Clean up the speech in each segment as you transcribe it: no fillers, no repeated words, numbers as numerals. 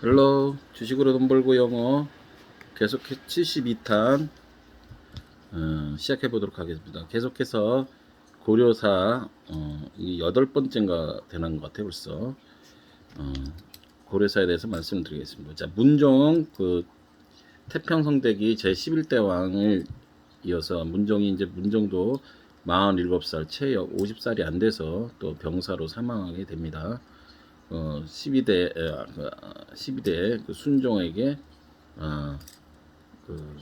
헬로 주식으로 돈 벌고 영어 계속해 72탄 시작해 보도록 하겠습니다. 계속해서 고려사 이 8번째인가 되는 것 같아요. 벌써 고려사에 대해서 말씀드리겠습니다. 자, 문종 그 태평성대기 제11대 왕을 이어서 문종도 47살 채 50살이 안 돼서 또 병사로 사망하게 됩니다. 12대 그 순종에게 그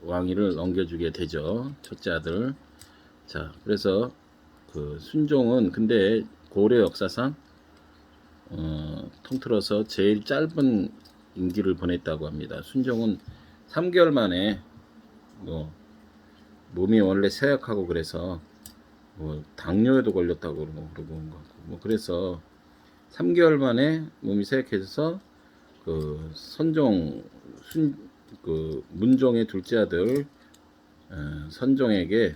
왕위를 넘겨주게 되죠. 첫째 아들. 자, 그래서 그 순종은 근데 고려 역사상 통틀어서 제일 짧은 임기를 보냈다고 합니다. 순종은 3개월 만에 몸이 원래 쇠약하고 그래서 당뇨에도 걸렸다고 그러고 그래서 3개월 만에 몸이 쇠약해져서 그 문종의 둘째 아들 선종에게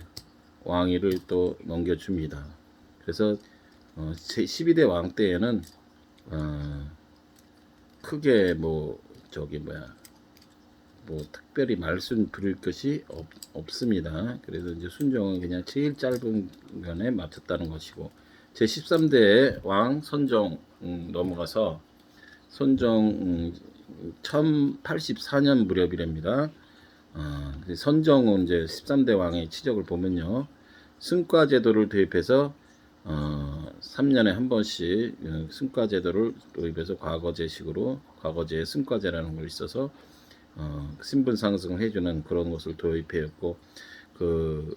왕위를 또 넘겨줍니다. 그래서 제12대 왕 때에는 크게 특별히 말씀 부릴 것이 없습니다. 그래서 이제 순종은 그냥 제일 짧은 면에 맞췄다는 것이고, 제13대 왕 선종 넘어가서 선종 1084년 무렵이랍니다. 선종은 이제 13대 왕의 치적을 보면요, 승과 제도를 도입해서 3년에 한 번씩 승과 제도를 도입해서 과거제 승과제라는 걸 있어서 신분 상승을 해주는 그런 것을 도입했고, 그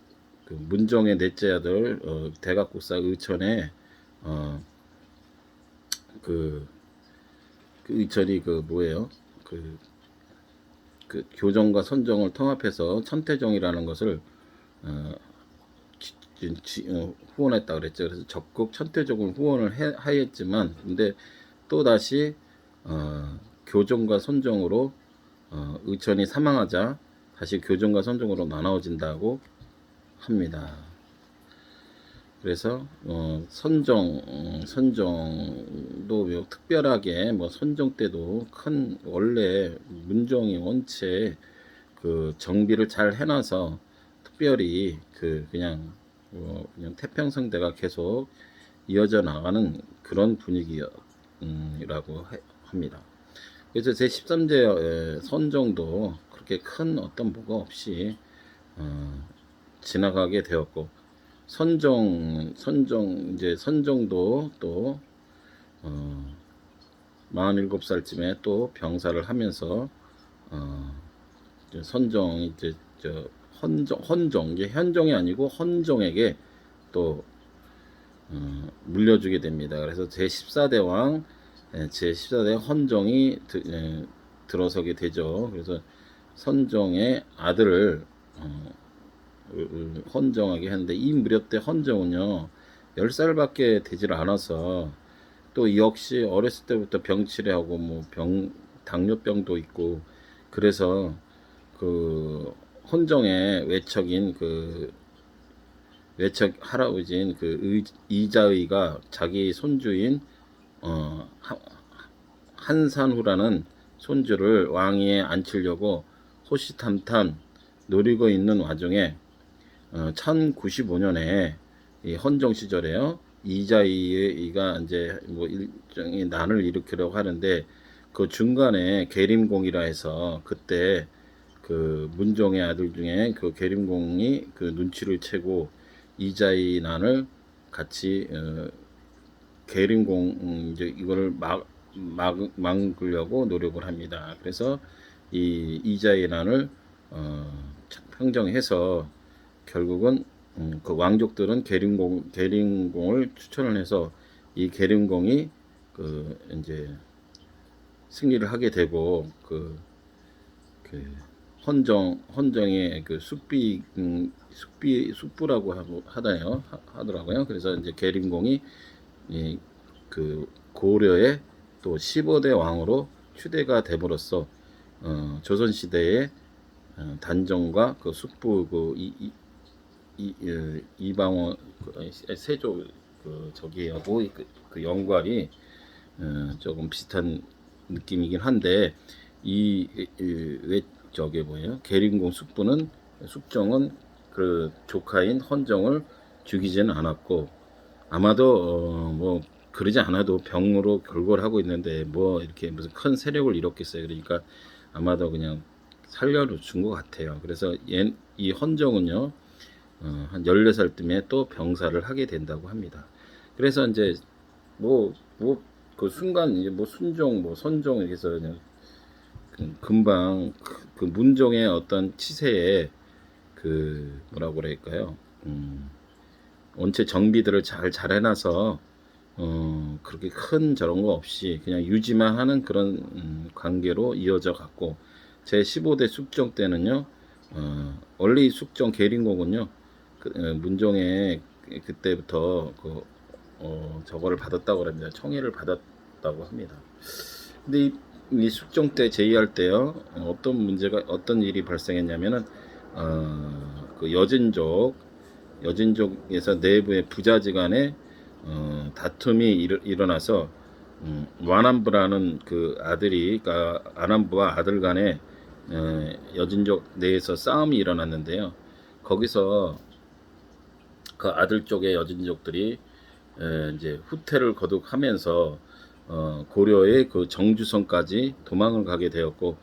문종의 넷째 아들 대각국사 의천에 그 의천이 그 교정과 선정을 통합해서 천태종이라는 것을 후원했다 그랬죠. 그래서 적극 천태종을 후원을 하였지만, 근데 또 다시 교정과 선정으로 의천이 사망하자 다시 교정과 선정으로 나눠진다고 합니다. 그래서 선정도 특별하게 선정 때도 원래 문종이 원체 그 정비를 잘 해놔서 특별히 그냥 태평성대가 계속 이어져 나가는 그런 분위기라고 합니다. 그래서 제13대 선종도 그렇게 큰 어떤 뭐가 없이 지나가게 되었고, 선종도 또 47살쯤에 또 병사를 하면서 선종이 이제 헌종 이제 현종이 아니고 헌종에게 또 물려주게 됩니다. 그래서 제14대 왕 제14대 헌종이 들어서게 되죠. 그래서 선종의 아들을 헌정하게 했는데, 이 무렵 때 헌정은요 10살밖에 되질 않아서 또 역시 어렸을 때부터 병치레하고 당뇨병도 있고, 그래서 그 헌정의 외척 할아버지인 이자의가 자기 손주인 한산후라는 손주를 왕위에 앉히려고 호시탐탐 노리고 있는 와중에 1095년에 이 헌정 시절에요, 이자이가 이제 일종의 난을 일으키려고 하는데, 그 중간에 계림공이라 해서 그때 그 문종의 아들 중에 그 계림공이 그 눈치를 채고 이자이 난을 같이 계림공 이제 이거를 막으려고 노력을 합니다. 그래서 이 이자이 난을 평정해서 결국은 그 왕족들은 계림공을 추천을 해서 이 계림공이 이제 승리를 하게 되고, 헌정의 그 숙부라고 하더라고요. 그래서 이제 계림공이 그 고려의 또 15대 왕으로 추대가 됨으로써 조선 시대의 단정과 그 숙부 이방원 세조 저기하고 그 영괄이 조금 비슷한 느낌이긴 한데 왜 저게 뭐예요? 계림공 숙정은 그 조카인 헌정을 죽이지는 않았고 아마도 뭐 그러지 않아도 병으로 골골하고 있는데 뭐 이렇게 무슨 큰 세력을 잃었겠어요. 그러니까 아마도 그냥 살려준 것 같아요. 그래서 이 헌정은요 한 14살 쯤에 또 병사를 하게 된다고 합니다. 그래서 이제 그 순간 이제 뭐 순종 뭐 선종 이렇게 해서 그냥 금방 그 문종의 어떤 치세에 그 뭐라고 그럴까요? 원체 정비들을 잘 해놔서 그렇게 큰 저런 거 없이 그냥 유지만 하는 그런 관계로 이어져 갔고 제 15대 숙종 때는요 원래 이 숙종 계림공은요 문종의 그때부터 저거를 받았다고 합니다. 청해를 받았다고 합니다. 근데 이 숙종 때 제의할 때요 어떤 일이 발생했냐면은 그 여진족에서 내부의 부자지간에 다툼이 일어나서 완안부라는 그 아들이 그러니까 안안부와 아들 간에 여진족 내에서 싸움이 일어났는데요. 거기서 그 아들 쪽의 여진족들이 이제 후퇴를 거듭하면서 고려의 그 정주성까지 도망을 가게 되었고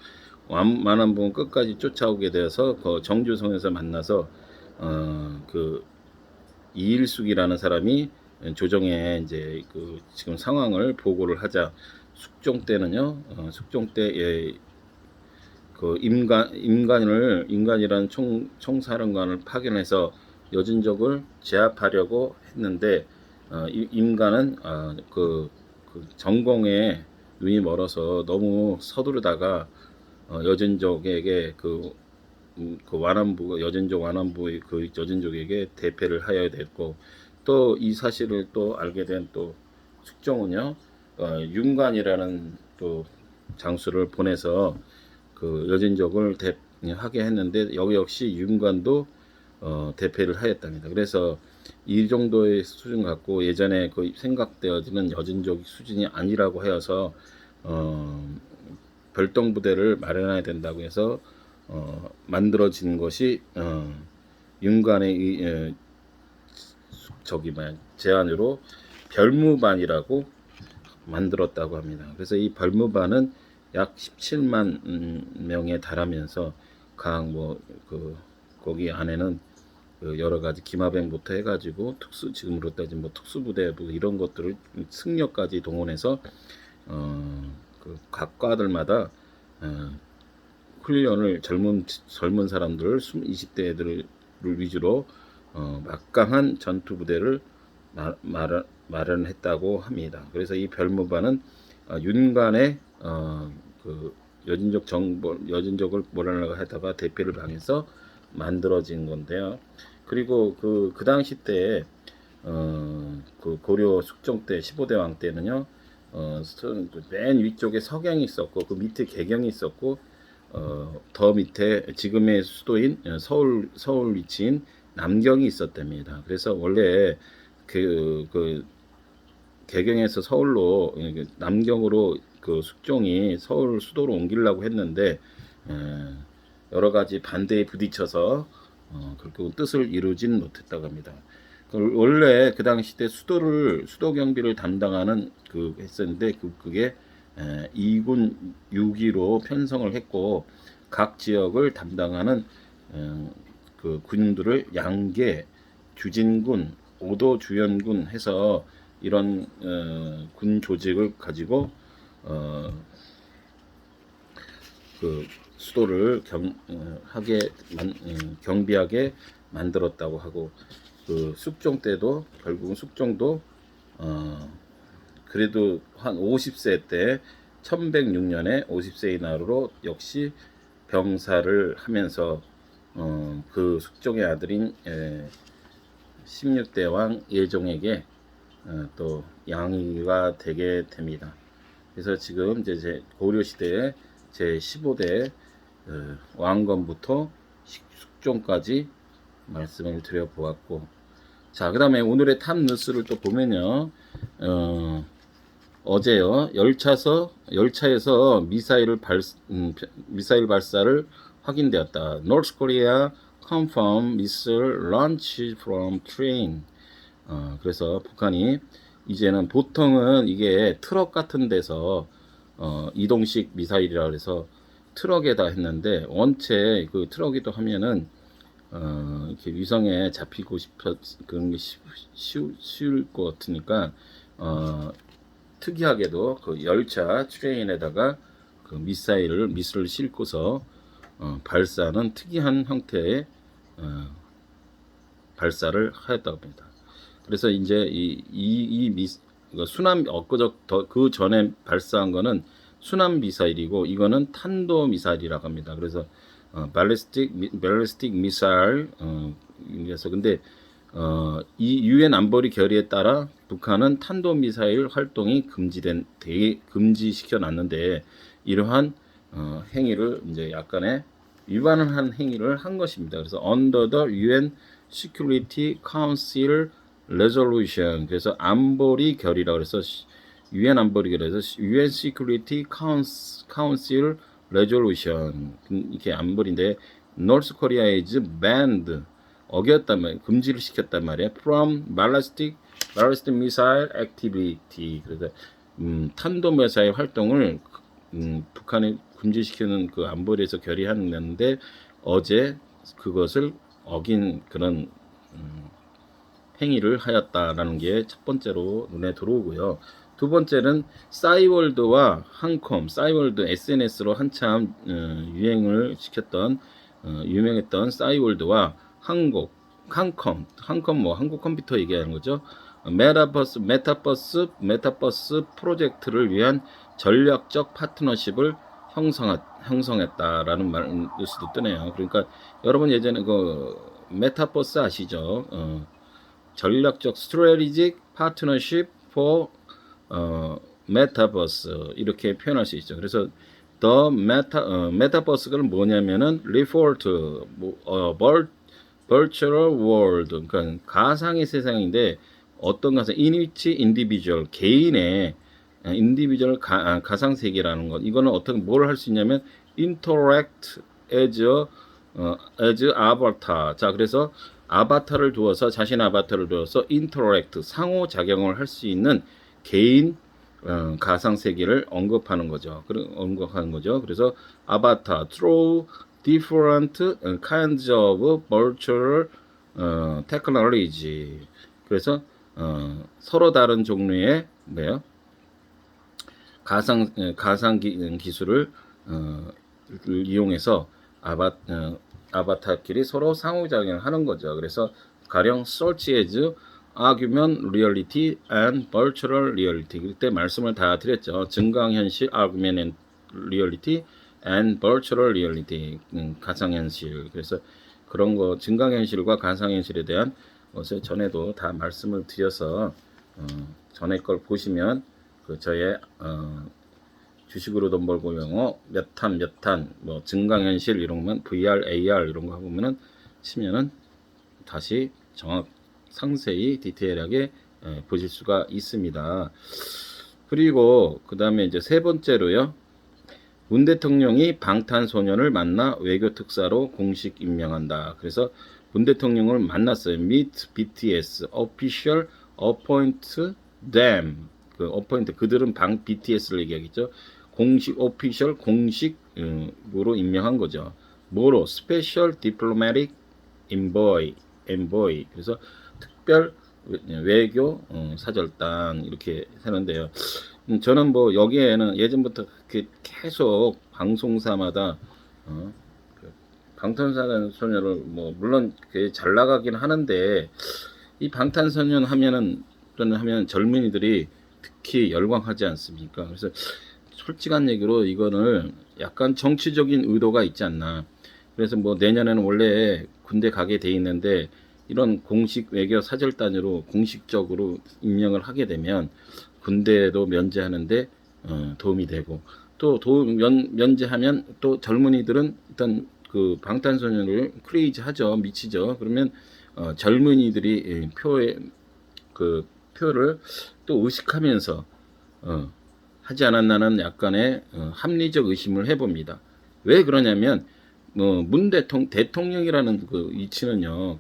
완안부는 끝까지 쫓아오게 되어서 그 정주성에서 만나서 그 이일숙이라는 사람이 조정에 이제 그 지금 상황을 보고를 하자 숙종 때는요 숙종 때 그 인간이라는 총사령관을 파견해서 여진족을 제압하려고 했는데 임간은 그 전공에 눈이 멀어서 너무 서두르다가 여진족에게 여진족 완안부의 그 여진족에게 대패를 하여야 됐고 또 이 사실을 또 알게 된 또 숙종은요 윤관이라는 또 장수를 보내서 그 여진족을 하게 했는데 여기 역시 윤관도 대패를 하였답니다. 그래서 이 정도의 수준 갖고 예전에 그 생각되어지는 여진족 수준이 아니라고 하여서 별동부대를 마련해야 된다고 해서 만들어진 것이 윤관의 제안으로 별무반이라고 만들었다고 합니다. 그래서 이 별무반은 약 17만 명에 달하면서 거기 안에는 그 여러 가지 기마병부터 해가지고 지금으로 따지면 뭐 특수부대부 이런 것들을 승려까지 동원해서 각 과들마다 훈련을 젊은 사람들을 20대 애들을 위주로 막강한 전투 부대를 마련했다고 합니다. 그래서 이 별무반은 윤관의 그 여진족을 몰아내려고 하다가 대패를 당해서 만들어진 건데요. 그리고 그 당시 때 그 고려 숙종 때 15대 왕 때는요. 맨 위쪽에 석양이 있었고 그 밑에 개경이 있었고 더 밑에 지금의 수도인 서울 위치인 남경이 있었답니다. 그래서 원래 그 개경에서 서울로 남경으로 그 숙종이 서울 수도로 옮기려고 했는데 여러 가지 반대에 부딪혀서 그렇게 뜻을 이루진 못했다고 합니다. 원래 그 당시 때 수도 경비를 담당하는 했었는데 그게 2군 6위로 편성을 했고 각 지역을 담당하는 그 군들을 양계, 주진군, 오도 주연군 해서 이런 군 조직을 가지고 그 수도를 경비하게 만들었다고 하고 그 숙종 때도 결국은 숙종도 그래도 한 50세 때 1106년에 50세의 나이로 역시 병사를 하면서 그 숙종의 아들인 16대 왕 예종에게 또 양위가 되게 됩니다. 그래서 지금 이제 고려 시대에 제 15대 왕건부터 숙종까지 말씀을 드려 보았고, 자, 그 다음에 오늘의 탑 뉴스를 또 보면요, 어제요. 열차에서 미사일 발사를 확인되었다. North Korea confirm missile launch from train. 그래서 북한이 이제는 보통은 이게 트럭 같은 데서 이동식 미사일이라 그래서 트럭에다 했는데 원체 그 트럭이도 하면은 이렇게 위성에 잡히고 싶어 그런 게 쉬울 것 같으니까 특이하게도 그 열차 트레인에다가 그 미사일을 싣고서 발사하는 특이한 형태의 발사를 하였다고 합니다. 그래서 이제 순환 그 전에 발사한 거는 순환 미사일이고 이거는 탄도 미사일이라고 합니다. 그래서 ballistic missile 그래서 근데 이 유엔 안보리 결의에 따라 북한은 탄도 미사일 활동이 금지시켜 놨는데 이러한 행위를 이제 약간의 위반을 한 행위를 한 것입니다. 그래서 under the UN Security Council Resolution 그래서 안보리 결의라고 해서 유엔 안보리 결의에서 UN Security Council Resolution 이렇게 안보리인데 North Korea is banned 어겼단 말이에요. 금지를 시켰단 말이에요. From ballistic missile activity 그래서 탄도 미사일 활동을 북한이 금지시키는 그 안보리에서 결의하는데 어제 그것을 어긴 그런 행위를 하였다라는 게 첫 번째로 눈에 들어오고요. 두 번째는 싸이월드와 한컴, 싸이월드 SNS로 한참 유행을 시켰던 유명했던 싸이월드와 한컴 뭐 한국 컴퓨터 얘기하는 거죠. 메타버스 프로젝트를 위한 전략적 파트너십을 형성했다라는 말일 수도 뜨네요. 그러니까 여러분 예전에 그 메타버스 아시죠? 전략적 strategic partnership for metaverse 이렇게 표현할 수 있죠. 그래서 the metaverse가 뭐냐면은 refer to virtual world 그러니까 가상의 세상인데 어떤 가상 in which individual 개인의 individual 가상 세계라는 것 이거는 어떻게 뭘 할 수 있냐면 interact as avatar 자 그래서 아바타를 두어서 자신 아바타를 두어서 인터랙트 상호작용을 할 수 있는 개인 가상 세계를 언급하는 거죠. 그래서 아바타 through different kinds of virtual technology. 그래서 서로 다른 종류의 뭐예요? 가상 기술을 이용해서 아바타끼리 서로 상호작용을 하는 거죠. 그래서 가령 search as argument reality and virtual reality 그때 말씀을 다 드렸죠. 증강현실 argument and reality and virtual reality 가상현실 그래서 그런 거 증강현실과 가상현실에 대한 것을 전에도 다 말씀을 드려서 전에 걸 보시면 그 저의 주식으로 돈 벌고 영어 몇 탄 뭐 증강현실 이런 거면 VR, AR 이런 거 하면은 치면은 다시 상세히 디테일하게 보실 수가 있습니다. 그리고 그 다음에 이제 세 번째로요. 문 대통령이 방탄소년을 만나 외교 특사로 공식 임명한다. 그래서 문 대통령을 만났어요. Meet BTS official appoint them. 그들은 BTS를 얘기하겠죠. 공식 오피셜 공식으로 임명한 거죠. 뭐로? 스페셜 디플로마틱 envoy. 그래서 특별 외교 사절단 이렇게 하는데요. 저는 뭐 여기에는 예전부터 계속 방송사마다 방탄소년을 뭐 물론 잘 나가긴 하는데 이 방탄소년 하면 젊은이들이 특히 열광하지 않습니까? 그래서 솔직한 얘기로 이거는 약간 정치적인 의도가 있지 않나. 그래서 뭐 내년에는 원래 군대 가게 돼 있는데 이런 공식 외교 사절단으로 공식적으로 임명을 하게 되면 군대도 면제하는데 도움이 되고 또 면제하면 또 젊은이들은 일단 그 방탄소년을 크레이지 하죠. 미치죠. 그러면 젊은이들이 표를 또 의식하면서 하지 않았나는 약간의 합리적 의심을 해봅니다. 왜 그러냐면 문 대통령이라는 그 위치는요,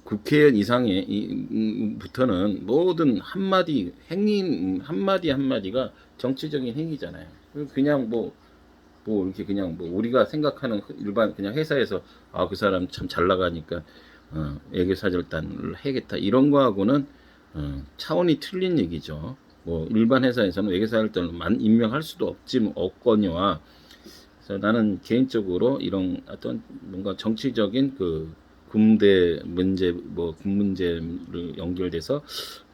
국회의원 이상의 부터는 모든 한마디 행위 한마디가 정치적인 행위잖아요. 그냥 이렇게 그냥 우리가 생각하는 일반 그냥 회사에서 그 사람 참 잘 나가니까 외교사절단을 해야겠다 이런 거하고는 차원이 틀린 얘기죠. 일반 회사에서는 외교사절단을 임명할 수도 없거니와. 그래서 나는 개인적으로 이런 어떤 뭔가 정치적인 군대 문제 군 문제를 연결돼서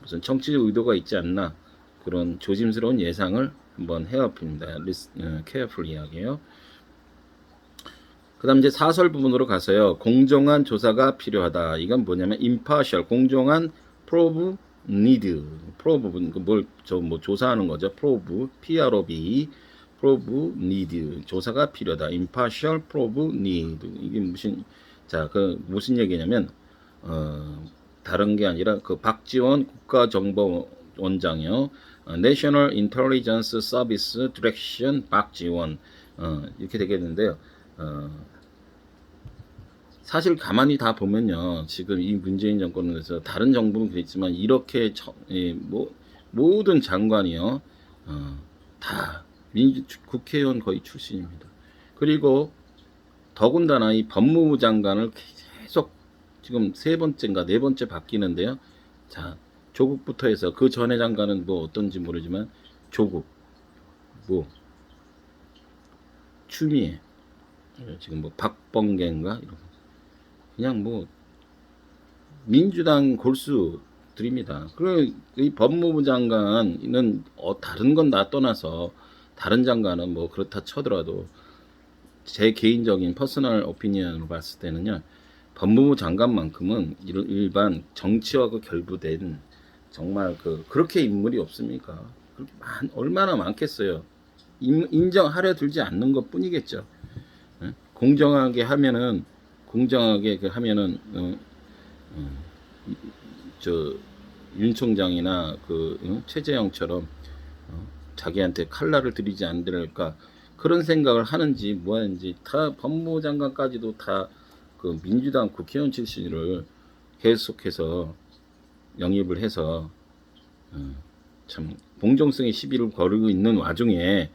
무슨 정치적 의도가 있지 않나 그런 조심스러운 예상을 한번 해봅니다. carefully 하게요. 그다음 이제 사설 부분으로 가서요. 공정한 조사가 필요하다. 이건 뭐냐면 impartial, 공정한 probe need. probe 조사하는 거죠. probe, probe, probe need. 조사가 필요하다. impartial, probe need. 이게 무슨 얘기냐면 다른 게 아니라 박지원 국가정보원장이요. National Intelligence Service Direction 박지원 이렇게 되겠는데요. 사실 가만히 다 보면요, 지금 이 문재인 정권에서 다른 정부는 그랬지만 이렇게 모든 장관이요, 다 국회의원 거의 출신입니다. 그리고 더군다나 이 법무부 장관을 계속 지금 세 번째인가 네 번째 바뀌는데요. 자, 조국부터 해서 그 전에 장관은 어떤지 모르지만 조국, 추미애, 지금 박범계인가 그냥 민주당 골수들입니다. 그리고 이 법무부 장관은 다른 건 다 떠나서 다른 장관은 그렇다 쳐더라도 제 개인적인 퍼스널 오피니언으로 봤을 때는요, 법무부 장관만큼은 일반 정치와 결부된 정말 그렇게 인물이 없습니까? 그렇게 얼마나 많겠어요. 인정하려 들지 않는 것 뿐이겠죠. 공정하게 하면은 윤 총장이나 최재형처럼 자기한테 칼날을 들이지 않을까 그런 생각을 하는지 뭐하는지 다 법무부 장관까지도 다 민주당 국회의원 출신을 계속해서 영입을 해서 참 공정성의 시비를 거르고 있는 와중에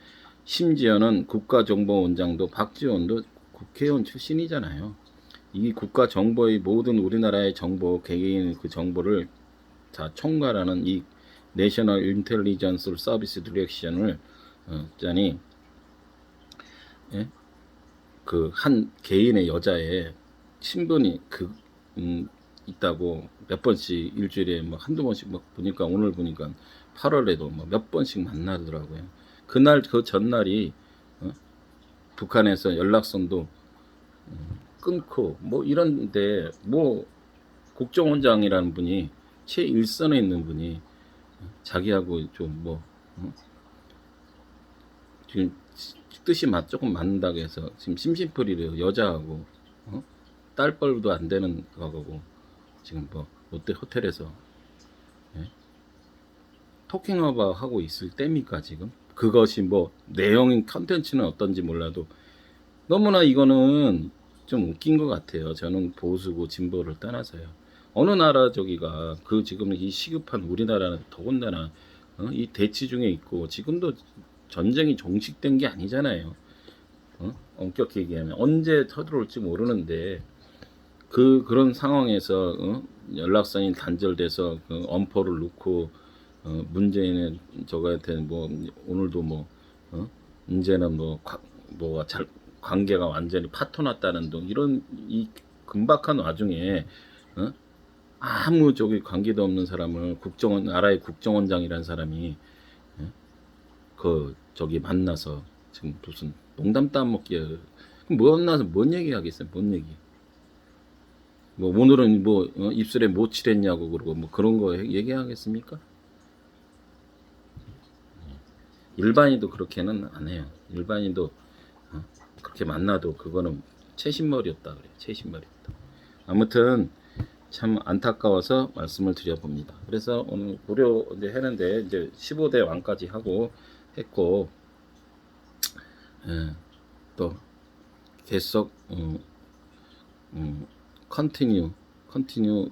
심지어는 국가정보원장도 박지원도 국회의원 출신이잖아요. 이 국가정보의 모든 우리나라의 정보, 개개인 정보를 다 총괄하는 이 내셔널 인텔리전스 서비스 디렉션을 한 개인의 여자의 친분이 있다고 몇 번씩 일주일에 한두 번씩 보니까 오늘 보니까 8월에도 몇 번씩 만나더라고요. 그날 그 전날이 북한에서 연락선도 끊고 이런데 국정원장이라는 분이 최일선에 있는 분이 자기하고 지금 뜻이 조금 맞는다고 해서 지금 심심풀이래요. 여자하고 딸뻘도 안 되는 거고 지금 롯데 호텔에서 토킹오버 하고 있을 때입니까 지금? 그것이 내용인 컨텐츠는 어떤지 몰라도 너무나 이거는 좀 웃긴 것 같아요. 저는 보수고 진보를 떠나서요. 어느 나라 저기가 지금 이 시급한 우리나라는 더군다나 이 대치 중에 있고 지금도 전쟁이 종식된 게 아니잖아요. 엄격히 얘기하면 언제 터들어올지 모르는데 그런 상황에서 연락선이 단절돼서 엄포를 놓고 문재인은 저거한테 오늘도 이제는 관계가 완전히 파토났다는 등 이런 이 긴박한 와중에 아무 관계도 없는 사람을 나라의 국정원장이라는 사람이 만나서 지금 무슨 농담 따먹기에 만나서 뭔 얘기 하겠어요? 뭔 얘기? 오늘은 입술에 뭐 칠했냐고 그러고 그런 거 얘기하겠습니까? 일반인도 그렇게는 안 해요. 일반인도 그렇게 만나도 그거는 채신머리였다 그래요. 채신머리였다. 아무튼 참 안타까워서 말씀을 드려봅니다. 그래서 오늘 고려 이제 했는데 이제 15대 왕까지 하고 했고, 예, 또 계속 컨티뉴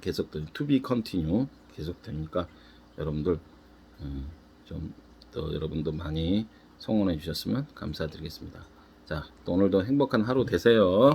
계속 투비 컨티뉴 계속 되니까 여러분들 좀 또 여러분도 많이 성원해 주셨으면 감사드리겠습니다. 자, 또 오늘도 행복한 하루 되세요.